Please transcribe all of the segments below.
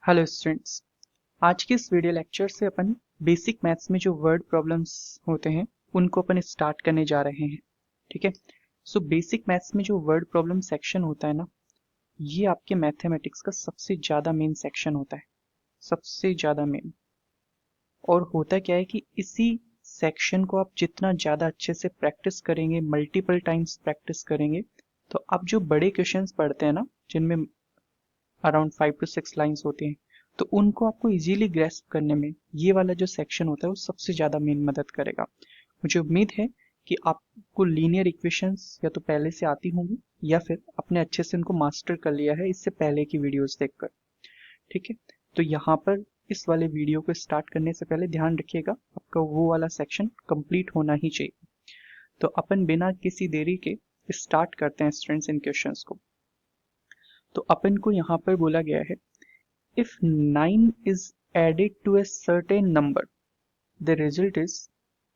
Hello students, आज के इस वीडियो लेक्चर से अपन बेसिक मैथ्स में जो वर्ड प्रॉब्लम्स होते हैं उनको अपन स्टार्ट करने जा रहे हैं। ठीक है। सो बेसिक मैथ्स में जो वर्ड प्रॉब्लम सेक्शन होता है ना, ये आपके मैथमेटिक्स का सबसे ज़्यादा मेन सेक्शन होता है, सबसे ज़्यादा मेन। और होता क्या है कि इसी सेक्शन को आप जितना ज़्यादा अच्छे से प्रैक्टिस करेंगे, मल्टीपल टाइम्स प्रैक्टिस करेंगे, तो आप जो बड़े क्वेश्चंस पढ़ते हैं ना, जिनमें अराउंड 5 to 6 लाइंस होती हैं, तो उनको आपको इजीली ग्रेस्प करने में ये वाला जो सेक्शन होता है वो सबसे ज़्यादा मेन मदद करेगा। मुझे उम्मीद है कि आपको लीनियर इक्वेशंस या तो पहले से आती होंगी या फिर आपने अच्छे से उनको मास्टर कर लिया है इससे पहले की वीडियोस देखकर। ठीक है। तो यहाँ पर इस वाले वीडियो को स्टार्ट करने से पहले ध्यान रखिएगा, आपका वो वाला सेक्शन कंप्लीट होना ही चाहिए। तो अपन बिना किसी देरी के स्टार्ट करते हैं स्टूडेंट्स इन क्वेश्चंस को। तो अपन को यहाँ पर बोला गया है, if 9 is added to a certain number, the result is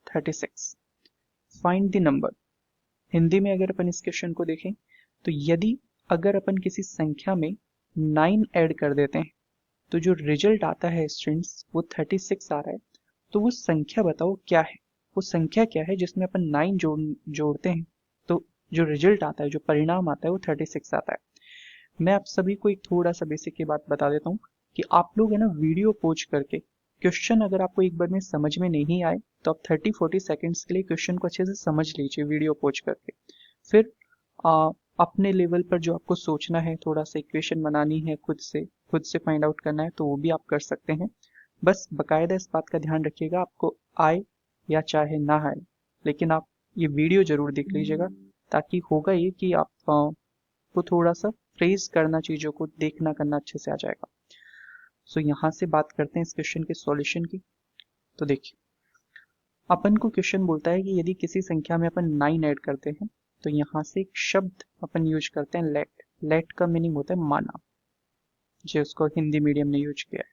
36. Find the number. Hindi में अगर अपन इस क्वेश्चन को देखें तो यदि अगर अपन किसी संख्या में 9 ऐड कर देते हैं तो जो रिजल्ट आता है स्टूडेंट्स वो 36 आ रहा है। तो वो संख्या बताओ क्या है, वो संख्या क्या है जिसमें अपन 9 जोड़ते हैं तो जो रिजल्ट आता है, जो परिणाम आता है वो 36 आता है। मैं आप सभी को एक थोड़ा सा बेसिक की बात बता देता हूँ कि आप लोग है ना वीडियो पॉज करके क्वेश्चन अगर आपको एक बार में समझ में नहीं आए तो आप 30-40 सेकेंड्स के लिए क्वेश्चन को अच्छे से समझ लीजिए वीडियो पॉज करके। फिर अपने लेवल पर जो आपको सोचना है, थोड़ा सा इक्वेशन बनानी है, खुद से फाइंड आउट करना है, तो वो भी आप कर सकते हैं। बस बकायदा इस बात का ध्यान रखिएगा, आपको आए या चाहे ना आए, लेकिन आप ये वीडियो जरूर देख लीजिएगा, ताकि होगा ये कि आप को थोड़ा सा फ्रेज करना, चीज़ों को देखना करना अच्छे से आ जाएगा। सो यहाँ से बात करते हैं इस क्वेश्चन के सॉल्यूशन की। तो देखिए, अपन को क्वेश्चन बोलता है कि यदि किसी संख्या में अपन 9 ऐड करते हैं तो यहाँ से एक शब्द अपन यूज करते हैं लेट। लेट का मीनिंग होता है माना, जो उसको हिंदी मीडियम ने यूज किया है।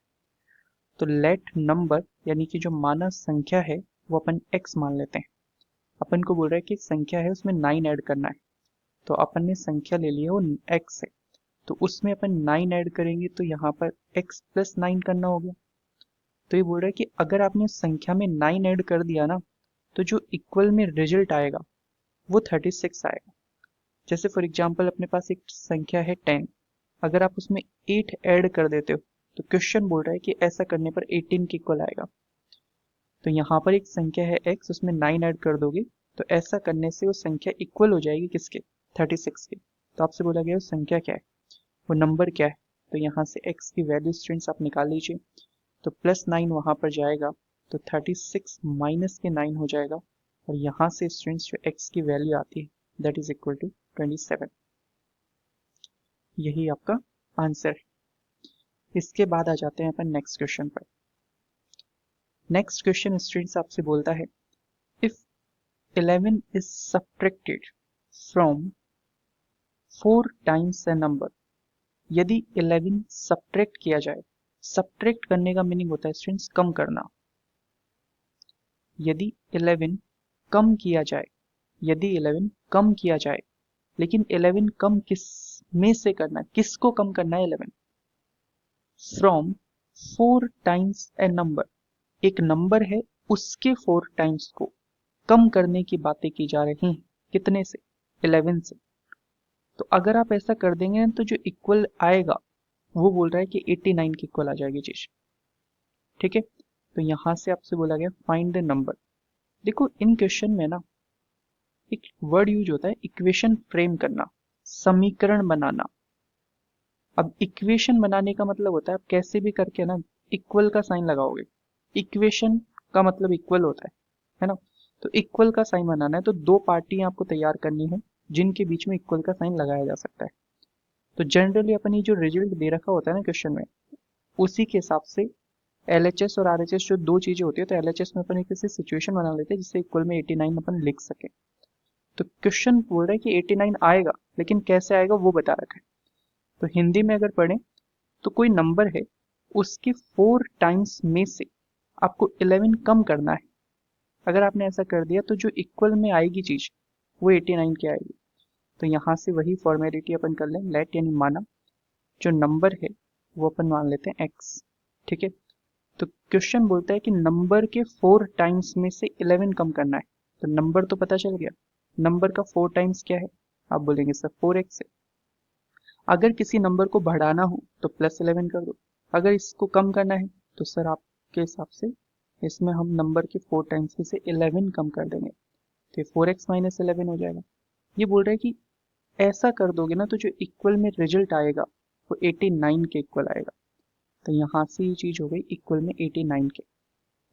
तो लेट नंबर यानी कि जो माना संख्या है वो अपन x मान लेते हैं। अपन को बोल रहा है कि एक संख्या है उसमें 9 ऐड करना है, तो अपन ने संख्या ले लिया वो x है, तो उसमें अपन 9 ऐड करेंगे तो यहाँ पर x प्लस 9 करना हो गया। तो ये बोल रहा है कि अगर आपने संख्या में 9 ऐड कर दिया ना तो जो इक्वल में रिजल्ट आएगा वो 36 आएगा। जैसे फॉर एग्जांपल अपने पास एक संख्या है 10, अगर आप उसमें 8 ऐड कर देते हो तो क्वेश्चन बोल रहा है कि ऐसा करने पर 18 के इक्वल आएगा। तो यहाँ पर एक संख्या है x, उसमें 9 ऐड कर दोगे तो ऐसा करने से वो संख्या इक्वल हो जाएगी किसके, 36 के। तो आपसे बोला गया वो संख्या क्या है, वो नंबर क्या है। तो यहाँ से x की वैल्यू स्टूडेंट्स आप निकाल लीजिए, तो +9 वहाँ पर जाएगा तो 36 माइनस के 9 हो जाएगा, और यहाँ से स्टूडेंट्स जो x की वैल्यू आती है दैट इज इक्वल टू 27। यही आपका आंसर है। इसके बाद आ जाते हैं अपन नेक्स्ट क्वेश्चन पर। नेक्स्ट क्वेश्चन स्टूडेंट्स आपसे बोलता है, if 11 is subtracted from 4 times a number, यदि 11 सब्ट्रैक्ट किया जाए, सब्ट्रैक्ट करने का मीनिंग होता है स्टूडेंट्स कम करना। यदि 11 कम किया जाए, यदि 11 कम किया जाए, लेकिन 11 कम किस में से करना है, किसको कम करना है 11, फ्रॉम 4 टाइम्स ए नंबर, एक नंबर है उसके 4 टाइम्स को कम करने की बातें की जा रही हैं। कितने से, 11 से। तो अगर आप ऐसा कर देंगे तो जो इक्वल आएगा वो बोल रहा है कि 89 के इक्वल आ जाएगी चीज। ठीक है। तो यहां से आपसे बोला गया फाइंड द नंबर। देखो इन क्वेश्चन में ना एक वर्ड यूज होता है इक्वेशन फ्रेम करना, समीकरण बनाना। अब इक्वेशन बनाने का मतलब होता है आप कैसे भी करके ना इक्वल का साइन लगाओगे। इक्वेशन का मतलब इक्वल होता है ना। तो इक्वल का साइन बनाना है तो दो पार्टियां आपको तैयार करनी है जिनके बीच में इक्वल का साइन लगाया जा सकता है। तो जनरली अपन ये जो रिजल्ट दे रखा होता है ना क्वेश्चन में, उसी के हिसाब से LHS और RHS जो दो चीजें होती है, तो LHS में अपन एक ऐसी सिचुएशन बना लेते हैं जिससे इक्वल में 89 अपन लिख सके। तो क्वेश्चन बोल रहा है कि 89 आएगा, लेकिन कैसे आएगा वो बता रखा है। तो हिंदी में अगर पढ़ें तो कोई नंबर है उसके 4 टाइम्स में से आपको 11 कम करना है। अगर आपने ऐसा कर दिया तो जो इक्वल में आएगी चीज वो 89 की आएगी। तो यहाँ से वही फॉर्मेलिटी अपन कर लें, लेट यानी माना, जो नंबर है वो अपन मान लेते हैं x। ठीक है, तो क्वेश्चन बोलता है कि नंबर के 4 टाइम्स में से 11 कम करना है। तो नंबर तो पता चल गया, नंबर का 4 टाइम्स क्या है, आप बोलेंगे सर 4x है। अगर किसी नंबर को बढ़ाना हो तो +11 कर दो, अगर इसको कम करना है तो सर आपके हिसाब से इसमें हम नंबर के 4 टाइम्स में से 11 कम कर देंगे, तो 4x - 11 हो जाएगा। ये बोल रहा है कि ऐसा कर दोगे ना तो जो इक्वल में रिजल्ट आएगा वो 89 के इक्वल आएगा। तो यहाँ से ये चीज हो गई इक्वल में 89 के।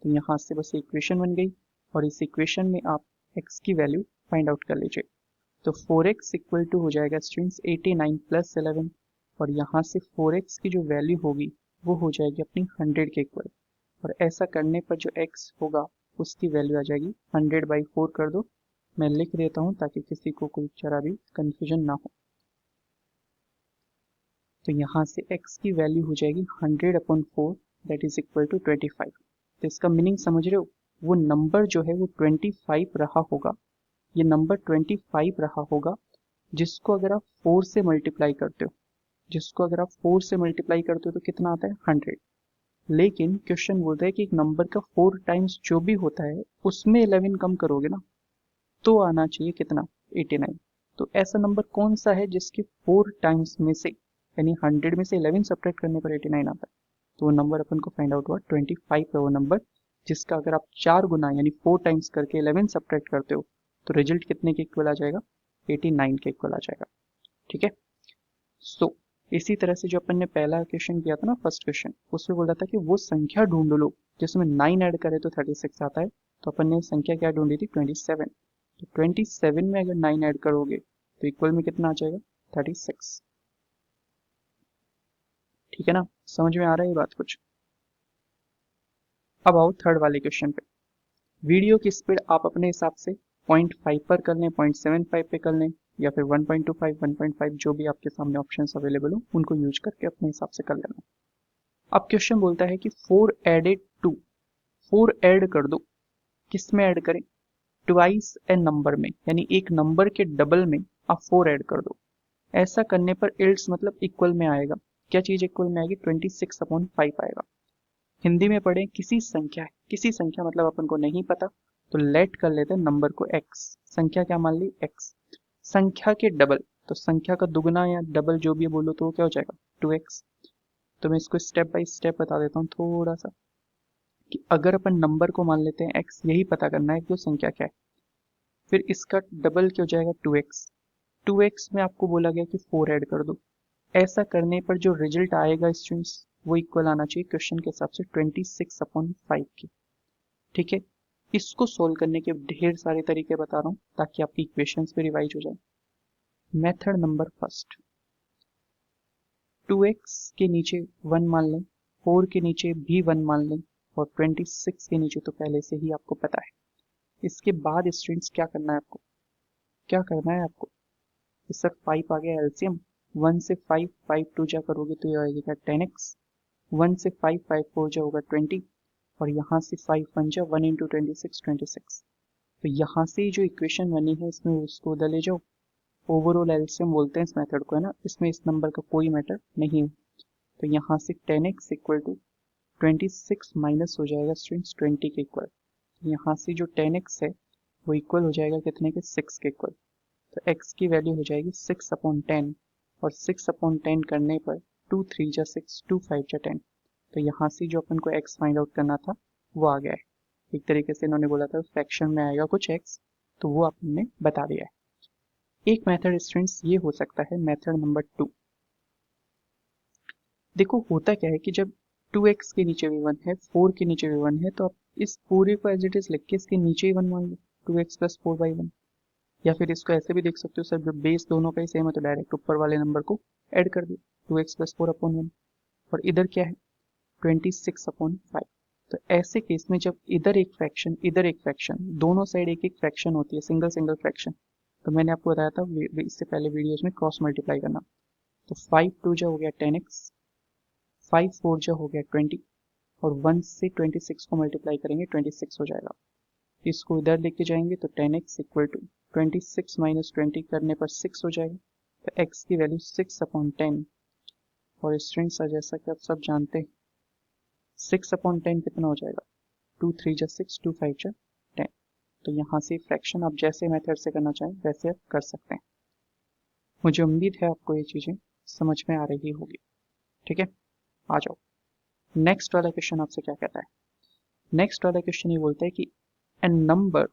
तो यहाँ से बस इक्वेशन बन गई और इस इक्वेशन में आप x की वैल्यू फाइंड आउट कर लीजिए। तो 4x इक्वल टू हो जाएगा स्टूडेंट्स 89 + 11 और यहाँ से 4x की जो वैल्यू होगी वो हो जाएगी अपनी 100 के इक्वल। और ऐसा करने पर जो x होगा उसकी वैल्यू आ जाएगी 100/4 कर दो। मैं लिख देता हूँ ताकि किसी को कोई जरा भी कंफ्यूजन ना हो। तो यहाँ से x की वैल्यू हो जाएगी 100/4 दैट इज इक्वल टू 25। तो इसका मीनिंग समझ रहे हो, वो नंबर जो है वो 25 रहा होगा, ये नंबर 25 रहा होगा जिसको अगर आप 4 से मल्टीप्लाई करते हो, जिसको अगर आप 4 से मल्टीप्लाई करते हो तो कितना आता है 100। लेकिन क्वेश्चन बोलता है कि एक नंबर का 4 टाइम्स जो भी होता है उसमें 11 कम करोगे ना तो आना चाहिए कितना 89। तो ऐसा नंबर कौन सा है जिसके 4 टाइम्स में से यानी 100 में से 11 सब्ट्रैक्ट करने पर 89 आता है। तो वो नंबर अपन को फाइंड आउट हुआ 25 है वो नंबर जिसका अगर आप 4 गुना यानी 4 टाइम्स करके 11 सब्ट्रैक्ट करते हो तो रिजल्ट कितने के इक्वल आ जाएगा 89 के इक्वल आ जाएगा। ठीक है, सो इसी तरह से जो अपन ने पहला क्वेश्चन किया था ना फर्स्ट क्वेश्चन, उसमें बोला था कि वो संख्या ढूंढ लो जिसमें 9 ऐड करे तो 36 आता है। तो अपन ने संख्या क्या ढूंढी थी 27। तो 27 में अगर 9 ऐड करोगे तो इक्वल में कितना आ जाएगा 36। ठीक है ना, समझ में आ रहा है ये बात कुछ। अब आओ थर्ड वाले क्वेश्चन पे। वीडियो की स्पीड आप अपने हिसाब से 0.5 पर कर लें, 0.75 पे कर लें या फिर 1.25 1.5 जो भी आपके सामने ऑप्शंस अवेलेबल हो उनको यूज करके अपने हिसाब से कर लेना। अब क्वेश्चन बोलता है कि 4 एडेड टू, 4 ऐड कर दो, किस में ऐड करें ट्वाइस ए नंबर में, यानी एक नंबर के डबल में आप 4 ऐड कर दो। ऐसा करने पर इल्ड्स मतलब इक्वल में आएगा, क्या चीज इक्वल में आएगी 26/5 आएगा। हिंदी में पढ़े किसी संख्या, किसी संख्या मतलब अपन को नहीं पता तो लेट कर लेते हैं नंबर को x, संख्या क्या मान ली x, संख्या के डबल, तो संख्या का दुगना या डबल जो भी बोलो तो वो क्या हो जाएगा 2x। तो मैं इसको स्टेप बाय स्टेप बता देता हूँ थोड़ा सा कि अगर अपन नंबर को मान लेते हैं x, यही पता करना है कि वो संख्या क्या है, फिर इसका डबल क्या हो जाएगा 2x, 2x में आपको बोला गया कि 4 ऐड कर दो। ऐसा करने पर जो रिजल्ट आएगा स्टूडेंट्स वो इक्वल आना चाहिए क्वेश्चन के हिसाब से 26/5 के। ठीक है, इसको सोल्व करने के ढेर सारे तरीके बता रहा हूँ ताकि आपकी इक्वेशंस भी रिवाइज हो जाए। मेथड नंबर फर्स्ट, 2x के नीचे 1 मान लें, 4 के नीचे भी 1 मान लें और 26 के नीचे तो पहले से ही आपको पता है। इसके बाद स्टूडेंट्स क्या करना है आपको, क्या करना है आपको, इस सर 5 आ गया एलसीएम, 1 से 5 5 2 जा करोगे तो ये आएगा 10x, 1 से 5 5 4 जा होगा 20 और यहाँ से 5 1 जा 1 इंटू 26 तो यहाँ से जो इक्वेशन बनी है इसमें उसको उधर ले जाओ। ओवरऑल एलसीएम बोलते हैं इस मेथड को, है ना, इसमें इस नंबर का कोई मैटर नहीं है। तो यहाँ से 10x इक्वल टू 26 माइनस हो जाएगा स्टूडेंट्स 20 के इक्वल। यहाँ से जो 10x है वो इक्वल हो जाएगा कितने के 6 के इक्वल। तो x की वैल्यू हो जाएगी 6/10 और 6/10 करने पर 2 3 जा 6 2 5 जा 10। तो यहाँ से जो अपन को x फाइंड आउट करना था वो आ गया है। एक तरीके से इन्होंने बोला था फ्रैक्शन में आएगा कुछ x, तो वो आपने बता दिया है। एक मेथड स्टूडेंट्स ये हो सकता है मेथड नंबर 2। देखो होता क्या है कि जब 2x के नीचे भी 1 है, 4 के नीचे भी 1 है, तो आप इस पूरे को एज इट इज लिख के इसके नीचे ही 1 मान लो 2x + 4/1। या फिर इसको ऐसे भी देख सकते हो सर जब बेस दोनों का ही सेम है तो डायरेक्ट ऊपर वाले नंबर को ऐड कर दो 2x + 4/1 और इधर क्या है 26/5। तो ऐसे केस में जब इधर एक फ्रैक्शन इधर एक फ्रैक्शन, दोनों साइड एक एक फ्रैक्शन होती है, सिंगल सिंगल फ्रैक्शन, तो मैंने आपको बताया था इससे पहले वीडियोस में क्रॉस मल्टीप्लाई करना। तो 5 2 जा हो गया 10x, 5 4 जा हो गया 20 और 1 से 26 को मल्टीप्लाई करेंगे 26 हो जाएगा। इसको इधर लेके जाएंगे तो 10x इक्वल टू 26 - 20 करने पर 6 हो जाएगा। तो x की वैल्यू 6/10 और स्टूडेंट्स जैसा कि आप सब जानते हैं 6/10 कितना हो जाएगा, 2 3 जा 6, 2 5 जा 10। तो यहाँ से फ्रैक्शन आप जैसे मेथड से करना चाहें वैसे आप कर सकते हैं। मुझे उम्मीद है आपको ये चीज़ें समझ में आ रही होगी। ठीक है, आ जाओ। नेक्स्ट वाला क्वेश्चन आपसे क्या कहता है? नेक्स्ट वाला क्वेश्चन ये बोलता है कि a number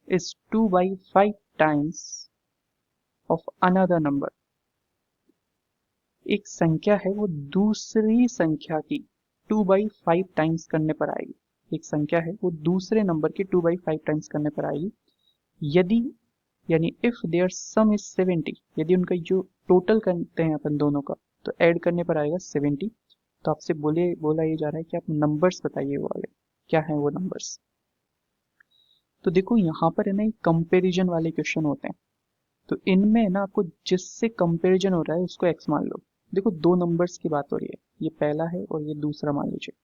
is 2/5 times of another number। एक संख्या है वो दूसरी संख्या की 2/5 टाइम्स करने पर आएगी। एक संख्या है वो दूसरे नंबर की 2/5 टाइम्स करने पर आएगी यदि, यानी इफ देयर सम इज 70, यदि उनका जो टोटल करते हैं अपन दोनों का तो ऐड करने पर आएगा 70। तो आपसे बोला ये जा रहा है कि आप नंबर्स बताइए वो वाले, क्या है वो नंबर्स। तो देखो यहाँ पर है ना कंपैरिजन वाले क्वेश्चन होते हैं, तो इनमें है ना आपको जिससे कंपैरिजन हो रहा है उसको एक्स मान लो। देखो दो नंबर्स की बात हो रही है, ये पहला है और ये दूसरा मान लीजिए।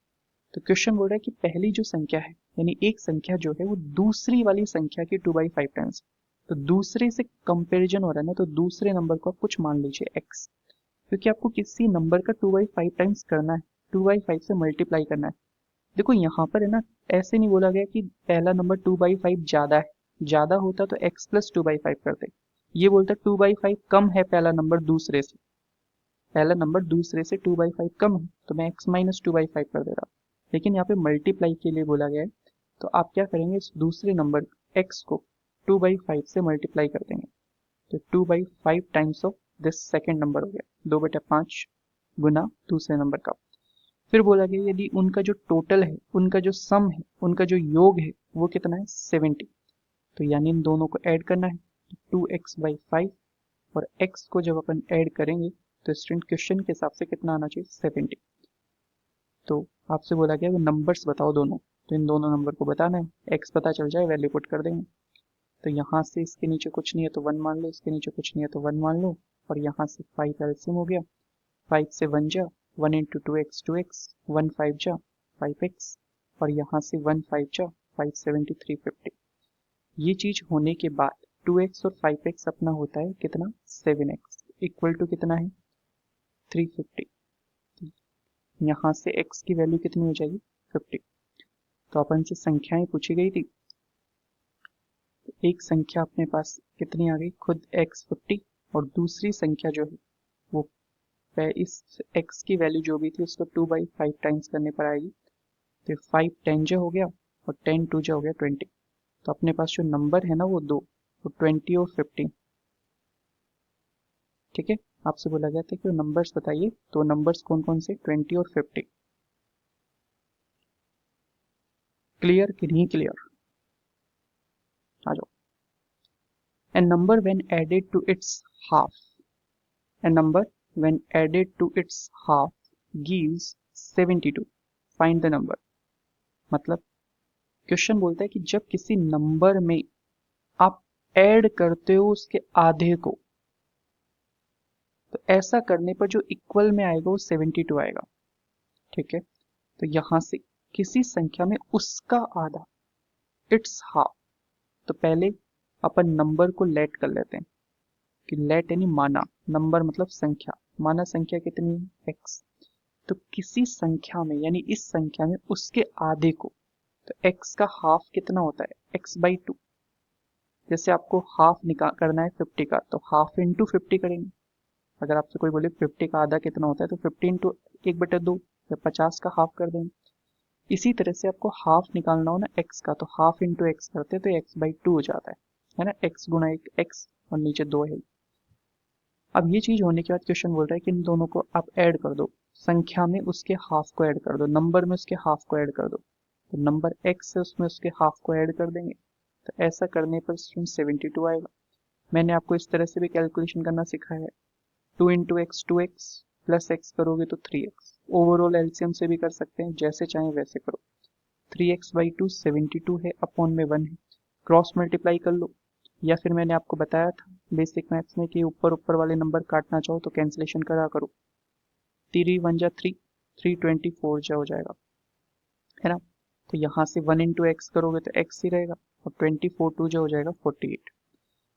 तो क्वेश्चन बोल रहा है कि पहली जो संख्या है यानी एक संख्या जो है वो दूसरी वाली संख्या की 2/5 टाइम्स, तो दूसरे से कंपैरिजन हो रहा है ना, तो दूसरे नंबर को आप कुछ मान लीजिए एक्स, क्योंकि आपको किसी नंबर का 2/5 टाइम्स करना है, 2/5 से मल्टीप्लाई करना है। देखो यहाँ पर है ना ऐसे नहीं बोला गया कि पहला नंबर 2/5 ज्यादा है, ज्यादा होता तो x प्लस 2/5 करते। ये बोलता 2/5 कम है पहला नंबर दूसरे से, पहला नंबर दूसरे से 2/5 कम है तो मैं x माइनस 2/5 कर दे रहा हूँ। लेकिन यहाँ पे मल्टीप्लाई के लिए बोला गया है, तो आप क्या करेंगे, इस दूसरे नंबर x को 2/5 से मल्टीप्लाई कर देंगे। तो 2/5 times of this second number हो गया, 2/5 गुना दूसरे नंबर का। फिर बोला गया यदि उनका जो टोटल है, उनका जो सम है, उनका जो योग है वो कितना है 70, तो यानी इन दोनों को ऐड करना है 2x/5, और x को जब अपन ऐड करेंगे तो स्टूडेंट क्वेश्चन के हिसाब से कितना आना चाहिए 70। तो आपसे बोला गया वो नंबर्स बताओ दोनों, तो इन दोनों नंबर को बताना है, x पता चल जाए वैल्यू पुट कर देंगे। तो यहाँ से इसके नीचे कुछ नहीं है तो 1 मान लो, इसके नीचे कुछ नहीं है तो 1 मान लो, और यहाँ से 5 एलसीएम हो गया, 5 से 1 जा 1 इंटू 2x 2x, 1 5 जा 5x, और यहाँ से 1 5 जा 5 70 350। ये चीज होने के बाद 2x और 5x अपना होता है कितना 7x इक्वल टू कितना है 350। यहाँ से x की वैल्यू कितनी हो जाएगी 50। तो अपन से संख्याएं पूछी गई थी, तो एक संख्या अपने पास कितनी आ गई खुद x 50, और दूसरी संख्या जो है वो इस x की वैल्यू जो भी थी उसको 2/5 टाइम्स करने पर आएगी। तो 5 10 जो हो गया और 10 2 जो हो गया 20। तो अपने पास जो नंबर है ना वो दो, वो 20 और 15। ठीक है, आपसे बोला गया था कि वो नंबर्स बताइए, तो नंबर्स कौन कौन से 20 और 50। क्लियर कि नहीं क्लियर? आ जाओ। A number when added to its half, a number when added to its half gives 72, find the number। मतलब क्वेश्चन बोलता है कि जब किसी नंबर में आप ऐड करते हो उसके आधे को, तो ऐसा करने पर जो इक्वल में आएगा वो 72 आएगा। ठीक है, तो यहां से किसी संख्या में उसका आधा, इट्स हाफ, तो पहले अपन नंबर को लेट कर लेते हैं कि लेट यानी माना, नंबर मतलब संख्या, माना संख्या कितनी है x, तो किसी संख्या में यानी इस संख्या में उसके आधे को, तो x का हाफ कितना होता है x/2। जैसे आपको हाफ निकाल करना है 50 का, तो हाफ इंटू 50 करेंगे। अगर आपसे कोई बोले 50 का आधा कितना होता है, तो 50 इंटू 1/2 या 50 का हाफ कर देंगे। इसी तरह से आपको हाफ निकालना हो ना x का, तो हाफ इंटू एक्स करते तो x/2 हो जाता है ना, x गुना एक x और नीचे 2 है। अब ये चीज होने के बाद क्वेश्चन बोल रहा है कि इन दोनों को आप ऐड कर दो, संख्या में उसके हाफ को ऐड कर दो, नंबर में उसके हाफ को ऐड कर दो। तो नंबर x है उसमें उसके हाफ को ऐड कर देंगे, तो ऐसा करने पर स्टूडेंट 72 आएगा। मैंने आपको इस तरह से भी कैलकुलेशन करना सिखाया है, 2 into x 2x plus x करोगे तो 3x। ओवरऑल एलसीएम से भी कर सकते हैं, जैसे चाहे वैसे करो। 3x/2 72 है, अपॉन में 1 है, क्रॉस मल्टीप्लाई कर लो, या फिर मैंने आपको बताया था बेसिक मैथ्स में कि ऊपर ऊपर वाले नंबर काटना चाहो तो कैंसिलेशन करा करो। 3 1 जा 3, 324 जा हो जाएगा, है ना। तो यहाँ से 1 इंटू एक्स करोगे तो x ही रहेगा, और 24 2 जो हो जाएगा 48।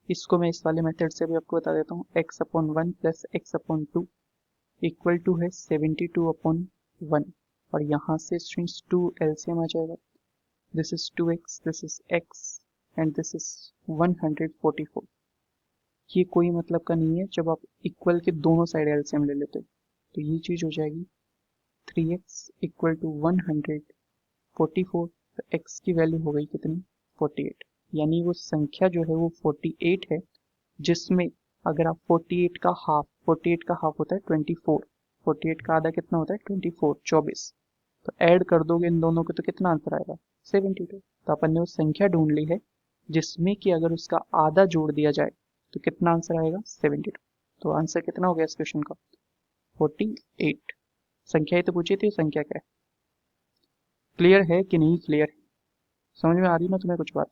इसको मैं इस वाले मेथड से भी आपको बता देता हूँ, x/1 plus x/2 equal to है 72/1 और यहाँ से स्ट्रिंग्स 2 एलसीएम आ जाएगा। This is 2x, this is x and this is 144। ये कोई मतलब का नहीं है जब आप इक्वल के दोनों साइड एलसीएम ले लेते हो। तो ये चीज हो जाएगी 3x इक्वल टू 144। तो x की वैल्यू हो गई कितनी 48, यानी वो संख्या जो है वो 48 है, जिसमें अगर आप 48 का हाफ होता है 24, 48 का आधा कितना होता है 24, 24। तो ऐड कर दोगे इन दोनों को तो कितना आंसर आएगा 72। तो अपन ने वो संख्या ढूंढ ली है जिसमें कि अगर उसका आधा जोड़ दिया जाए तो कितना आंसर आएगा 72। तो आंसर कितना हो गया इस क्वेश्चन का 48। संख्या ही तो पूछी थी, संख्या क्या है। क्लियर है कि नहीं क्लियर है, समझ में आ रही ना तुम्हें कुछ बात।